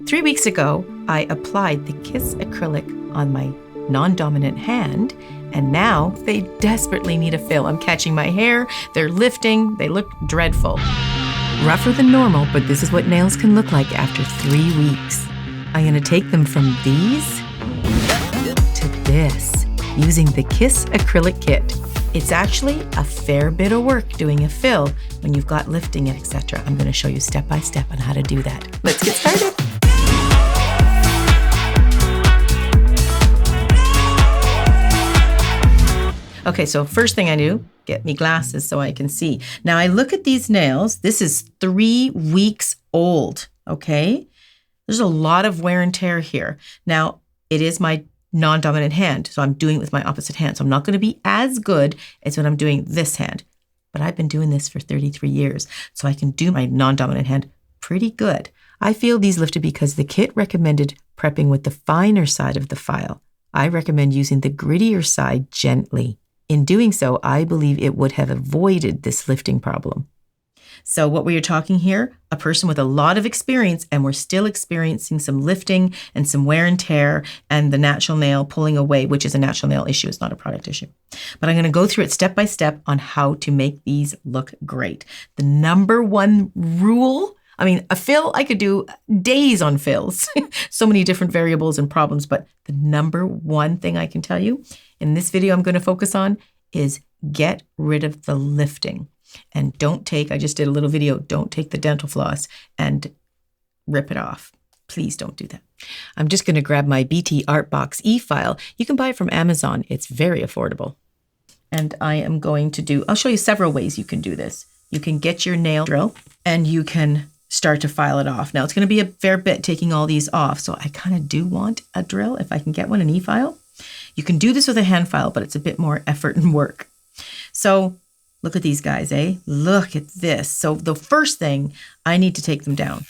3 weeks ago, I applied the Kiss acrylic on my non-dominant hand, and now they desperately need a fill. I'm catching my hair, they're lifting, they look dreadful. Rougher than normal, but this is what nails can look like after 3 weeks. I'm gonna take them from these to this, using the Kiss acrylic kit. It's actually a fair bit of work doing a fill when you've got lifting, etc. I'm gonna show you step by step on how to do that. Let's get started. Okay, so first thing I do, get me glasses so I can see. Now I look at these nails. This is 3 weeks old, okay? There's a lot of wear and tear here. Now, it is my non-dominant hand, so I'm doing it with my opposite hand. So I'm not gonna be as good as when I'm doing this hand. But I've been doing this for 33 years, so I can do my non-dominant hand pretty good. I feel these lifted because the kit recommended prepping with the finer side of the file. I recommend using the grittier side gently. In doing so, I believe it would have avoided this lifting problem. So what we are talking here, a person with a lot of experience, and we're still experiencing some lifting and some wear and tear and the natural nail pulling away, which is a natural nail issue. It's not a product issue. But I'm going to go through it step by step on how to make these look great. The number one rule, a fill, I could do days on fills. So many different variables and problems, but the number one thing I can tell you in this video I'm going to focus on is get rid of the lifting. And don't take, I just did a little video, don't take the dental floss and rip it off. Please don't do that. I'm just going to grab my BTArtbox e-file. You can buy it from Amazon. It's very affordable. And I am going to I'll show you several ways you can do this. You can get your nail drill and you can start to file it off. Now it's going to be a fair bit taking all these off. So I kind of do want a drill if I can get one, an e-file. You can do this with a hand file, but it's a bit more effort and work. So look at these guys, eh? Look at this. So the first thing, I need to take them down.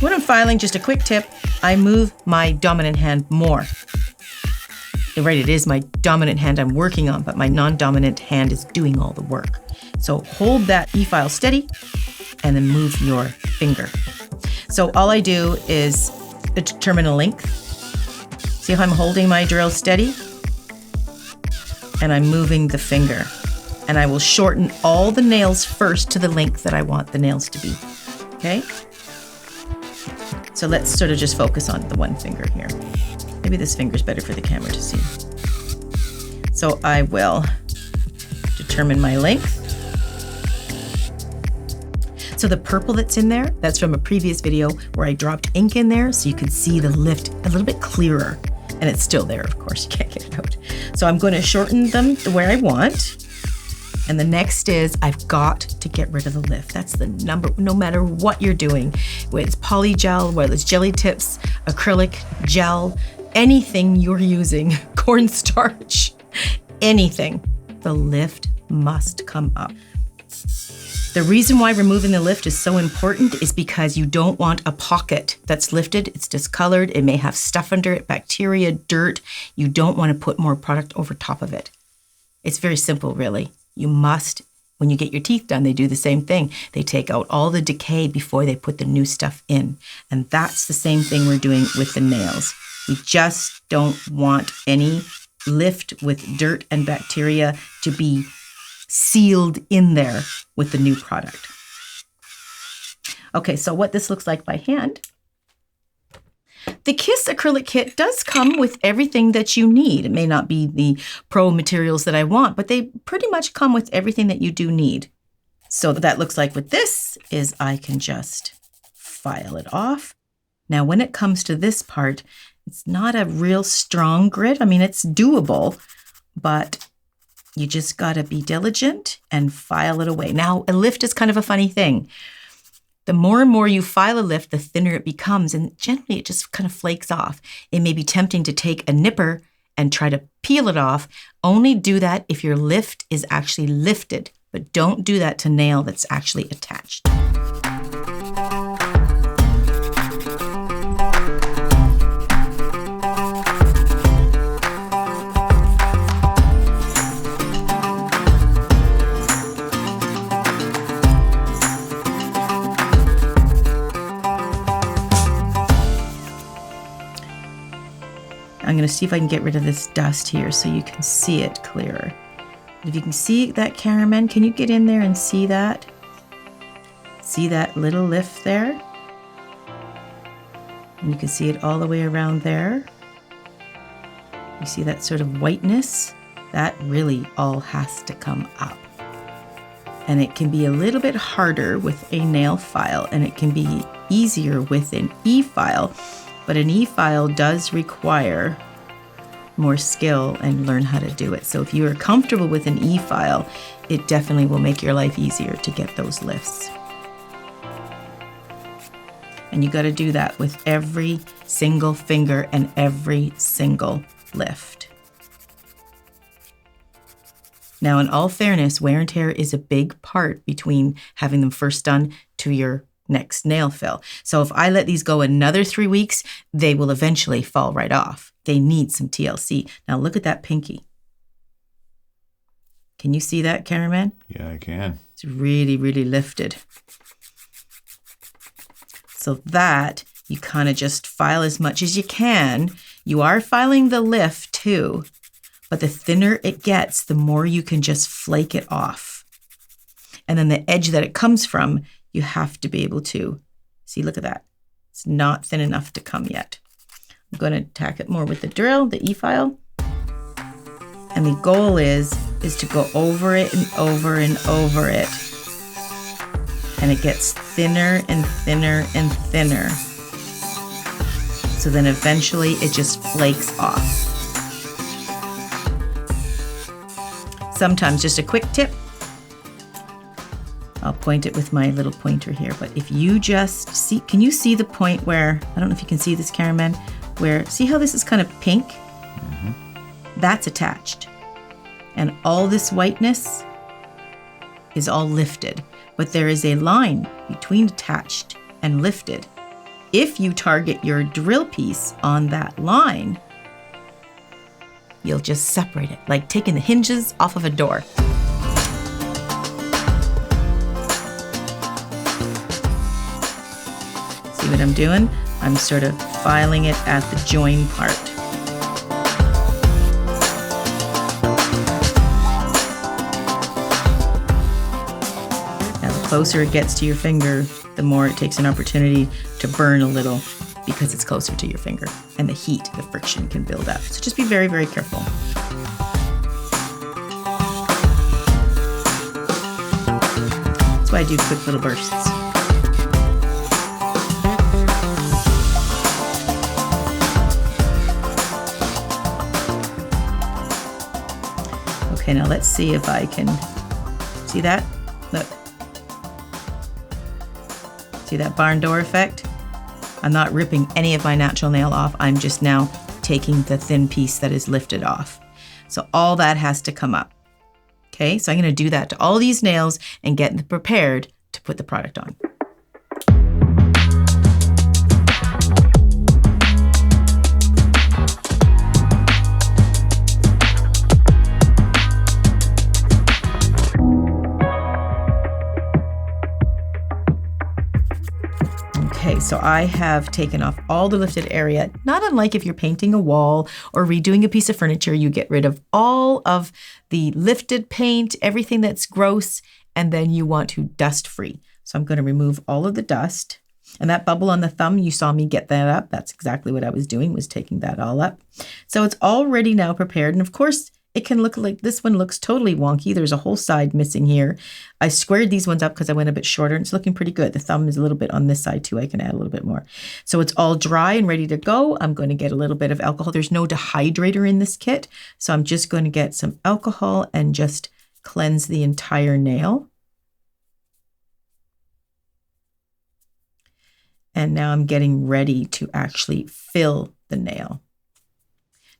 When I'm filing, just a quick tip, I move my dominant hand more. You're right, it is my dominant hand I'm working on, but my non-dominant hand is doing all the work. So hold that e-file steady and then move your finger. So all I do is determine a length. See how I'm holding my drill steady? And I'm moving the finger. And I will shorten all the nails first to the length that I want the nails to be, okay? So let's sort of just focus on the one finger here. Maybe this finger's better for the camera to see. So I will determine my length. So the purple that's in there, that's from a previous video where I dropped ink in there so you could see the lift a little bit clearer. And it's still there, of course, you can't get it out. So I'm going to shorten them the way I want. And the next is I've got to get rid of the lift. That's the number, no matter what you're doing, whether it's polygel, whether it's jelly tips, acrylic, gel, anything you're using, cornstarch, anything, the lift must come up. The reason why removing the lift is so important is because you don't want a pocket that's lifted. It's discolored. It may have stuff under it, bacteria, dirt. You don't want to put more product over top of it. It's very simple, really. You must, when you get your teeth done, they do the same thing. They take out all the decay before they put the new stuff in. And that's the same thing we're doing with the nails. We just don't want any lift with dirt and bacteria to be sealed in there with the new product. Okay, so what this looks like by hand. The Kiss acrylic kit does come with everything that you need. It may not be the pro materials that I want, but they pretty much come with everything that you do need. So what that looks like with this is I can just file it off. Now, when it comes to this part, it's not a real strong grit. It's doable, but you just got to be diligent and file it away. Now, a lift is kind of a funny thing. The more and more you file a lift, the thinner it becomes, and generally it just kind of flakes off. It may be tempting to take a nipper and try to peel it off. Only do that if your lift is actually lifted, but don't do that to nail that's actually attached. I'm going to see if I can get rid of this dust here so you can see it clearer. If you can see that, Karaman, can you get in there and see that? See that little lift there? And you can see it all the way around there. You see that sort of whiteness? That really all has to come up. And it can be a little bit harder with a nail file, and it can be easier with an e-file, but an e-file does require more skill and learn how to do it. So if you are comfortable with an e-file, it definitely will make your life easier to get those lifts. And you got to do that with every single finger and every single lift. Now, in all fairness, wear and tear is a big part between having them first done to your next nail fill. So if I let these go another 3 weeks, they will eventually fall right off. They need some TLC. Now look at that pinky. Can you see that, cameraman? Yeah, I can. It's really, really lifted. So that, you kind of just file as much as you can. You are filing the lift too, but the thinner it gets, the more you can just flake it off. And then the edge that it comes from, you have to be able to, see, look at that. It's not thin enough to come yet. I'm going to attack it more with the drill, the e-file. And the goal is to go over it and over and over it. And it gets thinner and thinner and thinner. So then eventually it just flakes off. Sometimes, just a quick tip, I'll point it with my little pointer here, but if you just see, can you see the point where, I don't know if you can see this, cameraman, where, see how this is kind of pink? Mm-hmm. That's attached. And all this whiteness is all lifted, but there is a line between attached and lifted. If you target your drill piece on that line, you'll just separate it, like taking the hinges off of a door. See what I'm doing? I'm sort of filing it at the join part. Now, the closer it gets to your finger, the more it takes an opportunity to burn a little because it's closer to your finger, and the heat, the friction can build up. So just be very, very careful. That's why I do quick little bursts. Okay, now let's see if I can, see that? Look. See that barn door effect? I'm not ripping any of my natural nail off. I'm just now taking the thin piece that is lifted off. So all that has to come up. Okay, so I'm going to do that to all these nails and get them prepared to put the product on. Okay, so I have taken off all the lifted area, not unlike if you're painting a wall or redoing a piece of furniture, you get rid of all of the lifted paint, everything that's gross, and then you want to dust free. So I'm going to remove all of the dust. And that bubble on the thumb, you saw me get that up. That's exactly what I was doing, was taking that all up. So it's already now prepared. And of course, it can look like this one looks totally wonky. There's a whole side missing here. I squared these ones up because I went a bit shorter, and it's looking pretty good. The thumb is a little bit on this side too. I can add a little bit more. So it's all dry and ready to go. I'm going to get a little bit of alcohol. There's no dehydrator in this kit. So I'm just going to get some alcohol and just cleanse the entire nail. And now I'm getting ready to actually fill the nail.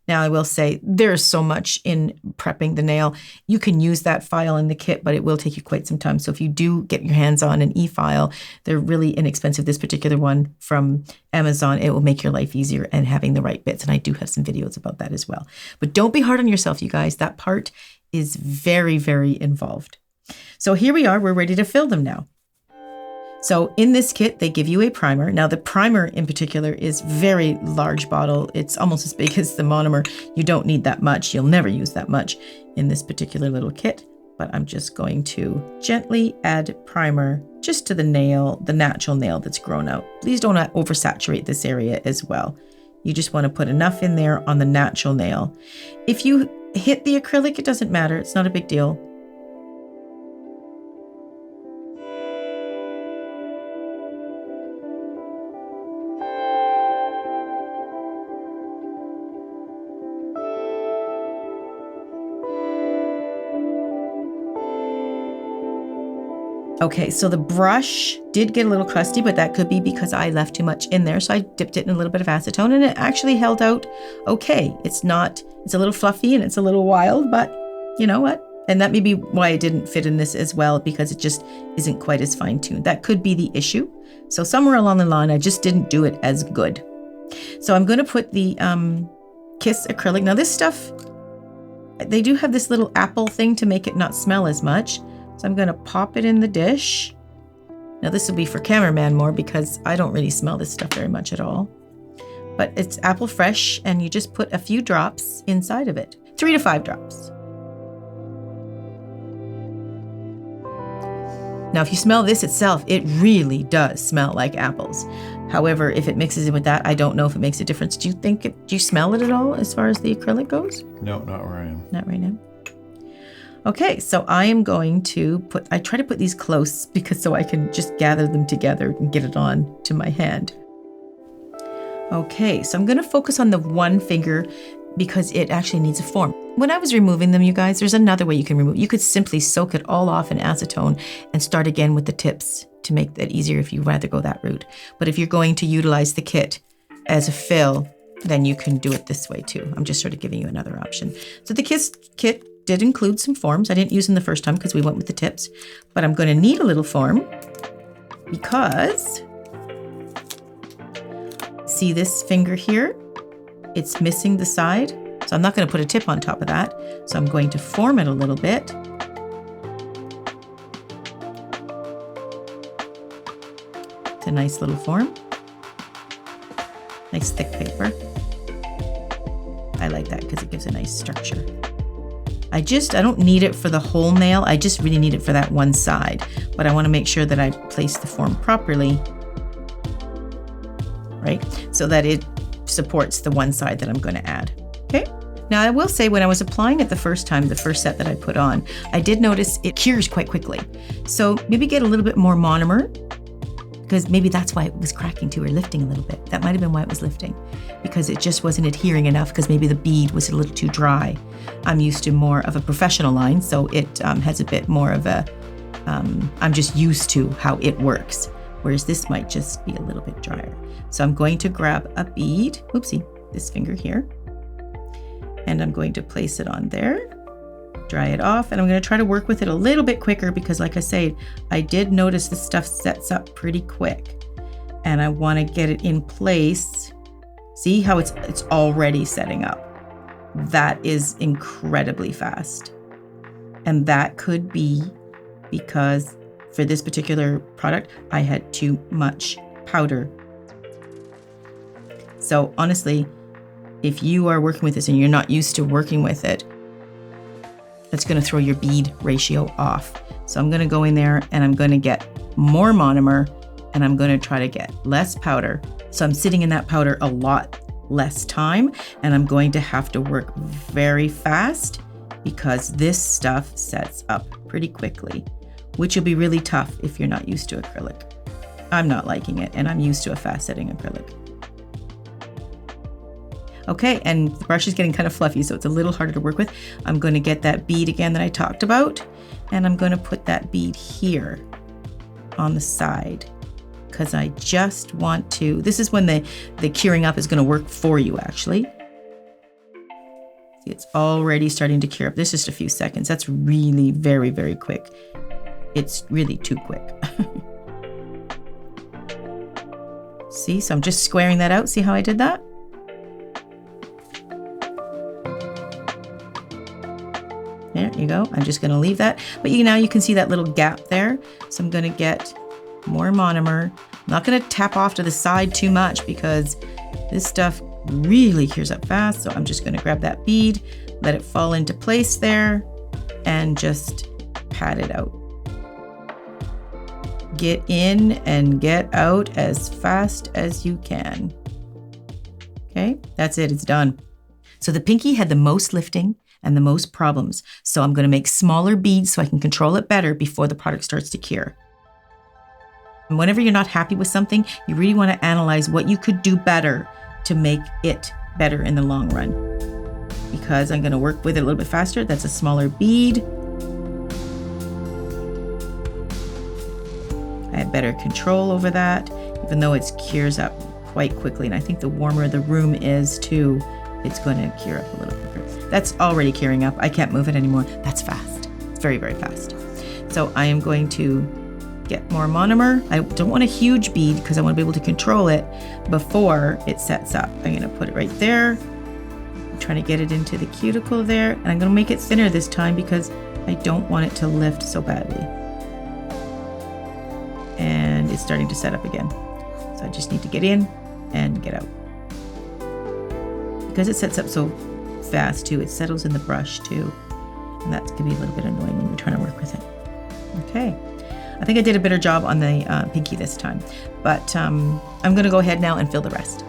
Now, I will say there's so much in prepping the nail. You can use that file in the kit, but it will take you quite some time. So if you do get your hands on an e-file, they're really inexpensive. This particular one from Amazon, it will make your life easier and having the right bits. And I do have some videos about that as well. But don't be hard on yourself, you guys. That part is very, very involved. So here we are. We're ready to fill them now. So in this kit, they give you a primer. Now the primer in particular is very large bottle. It's almost as big as the monomer. You don't need that much. You'll never use that much in this particular little kit, but I'm just going to gently add primer just to the nail, the natural nail that's grown out. Please don't oversaturate this area as well. You just want to put enough in there on the natural nail. If you hit the acrylic, it doesn't matter. It's not a big deal. Okay, so the brush did get a little crusty, but that could be because I left too much in there. So I dipped it in a little bit of acetone and it actually held out okay. It's a little fluffy and it's a little wild, but you know what? And that may be why it didn't fit in this as well, because it just isn't quite as fine-tuned. That could be the issue. So somewhere along the line, I just didn't do it as good. So I'm going to put the Kiss acrylic. Now this stuff, they do have this little apple thing to make it not smell as much. So I'm going to pop it in the dish. Now this will be for cameraman more because I don't really smell this stuff very much at all. But it's apple fresh and you just put a few drops inside of it. 3 to 5 drops. Now if you smell this itself, it really does smell like apples. However, if it mixes in with that, I don't know if it makes a difference. Do you smell it at all as far as the acrylic goes? No, not where I am. Not right now. Okay, so I am going to I try to put these close because so I can just gather them together and get it on to my hand. Okay, so I'm going to focus on the one finger because it actually needs a form. When I was removing them, you guys, there's another way you can remove. You could simply soak it all off in acetone and start again with the tips to make that easier if you'd rather go that route. But if you're going to utilize the kit as a fill, then you can do it this way too. I'm just sort of giving you another option. So the Kiss kit did include some forms. I didn't use them the first time because we went with the tips, but I'm going to need a little form because see this finger here? It's missing the side. So I'm not going to put a tip on top of that. So I'm going to form it a little bit. It's a nice little form. Nice thick paper. I like that because it gives a nice structure. I don't need it for the whole nail. I just really need it for that one side. But I want to make sure that I place the form properly, right? So that it supports the one side that I'm going to add. Okay. Now I will say when I was applying it the first time, the first set that I put on, I did notice it cures quite quickly. So maybe get a little bit more monomer because maybe that's why it was cracking too or lifting a little bit. That might have been why it was lifting because it just wasn't adhering enough because maybe the bead was a little too dry. I'm used to more of a professional line, so it has a bit more of a, I'm just used to how it works, whereas this might just be a little bit drier. So I'm going to grab a bead, oopsie, this finger here, and I'm going to place it on there, dry it off, and I'm going to try to work with it a little bit quicker because like I said, I did notice this stuff sets up pretty quick and I want to get it in place. See how it's already setting up. That is incredibly fast. And that could be because for this particular product, I had too much powder. So honestly, if you are working with this and you're not used to working with it, that's going to throw your bead ratio off. So I'm going to go in there and I'm going to get more monomer and I'm going to try to get less powder. So I'm sitting in that powder a lot less time and I'm going to have to work very fast because this stuff sets up pretty quickly, which will be really tough if you're not used to acrylic. I'm not liking it and I'm used to a fast setting acrylic. Okay, and the brush is getting kind of fluffy, so it's a little harder to work with. I'm going to get that bead again that I talked about, and I'm going to put that bead here on the side because I just want to, this is when the curing up is going to work for you actually. See, it's already starting to cure up. This is just a few seconds. That's really very, very quick. It's really too quick. See, so I'm just squaring that out. See how I did that? There you go. I'm just going to leave that. But now you can see that little gap there. So I'm going to get more monomer. I'm not going to tap off to the side too much because this stuff really cures up fast. So I'm just going to grab that bead, let it fall into place there, and just pat it out. Get in and get out as fast as you can. Okay, that's it, it's done. So the pinky had the most lifting and the most problems. So I'm going to make smaller beads so I can control it better before the product starts to cure. And whenever you're not happy with something, you really want to analyze what you could do better to make it better in the long run. Because I'm going to work with it a little bit faster, that's a smaller bead. I have better control over that, even though it cures up quite quickly. And I think the warmer the room is too, it's going to cure up a little quicker. That's already curing up. I can't move it anymore. That's fast. It's very, very fast. So I am going to get more monomer. I don't want a huge bead because I want to be able to control it before it sets up. I'm going to put it right there. I'm trying to get it into the cuticle there. And I'm going to make it thinner this time because I don't want it to lift so badly. And it's starting to set up again. So I just need to get in and get out. Because it sets up so fast too, it settles in the brush too. And that can be a little bit annoying when you're trying to work with it. Okay, I think I did a better job on the pinky this time, but I'm gonna go ahead now and fill the rest.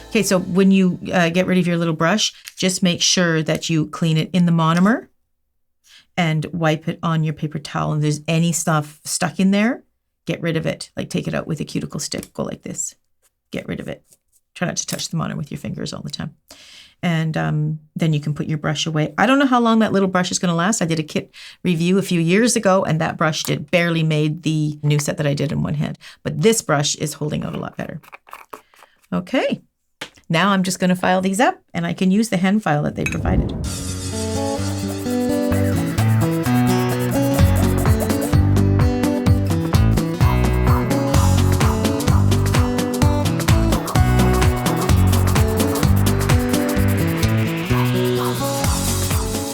Okay, so when you get rid of your little brush, just make sure that you clean it in the monomer and wipe it on your paper towel. And if there's any stuff stuck in there, get rid of it. Like take it out with a cuticle stick, go like this. Get rid of it. Try not to touch the monomer with your fingers all the time. And then you can put your brush away. I don't know how long that little brush is going to last. I did a kit review a few years ago, and that brush barely made the new set that I did in one hand. But this brush is holding out a lot better. Okay, now I'm just going to file these up, and I can use the hand file that they provided.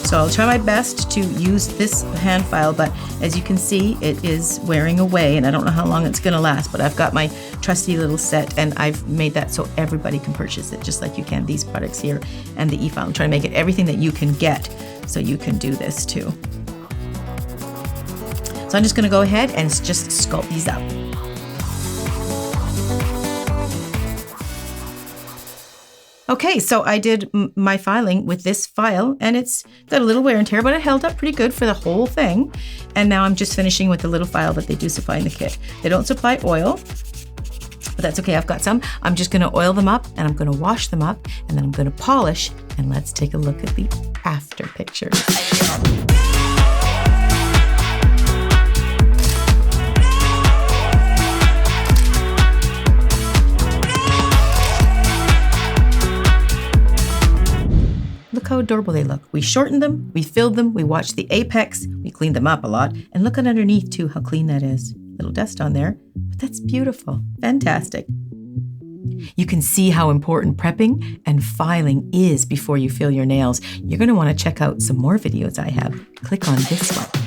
So I'll try my best to use this hand file, but as you can see, it is wearing away and I don't know how long it's gonna last, but I've got my trusty little set and I've made that so everybody can purchase it, just like you can these products here and the e-file. I'm trying to make it everything that you can get so you can do this too. So I'm just gonna go ahead and just sculpt these up. Okay, so I did my filing with this file and it's got a little wear and tear, but it held up pretty good for the whole thing. And now I'm just finishing with the little file that they do supply in the kit. They don't supply oil, but that's okay, I've got some. I'm just gonna oil them up and I'm gonna wash them up and then I'm gonna polish, and let's take a look at the after pictures. Look how adorable they look. We shortened them, we filled them, we watched the apex, we cleaned them up a lot, and look at underneath too, how clean that is. Little dust on there, but that's beautiful. Fantastic. You can see how important prepping and filing is before you fill your nails. You're going to want to check out some more videos I have. Click on this one.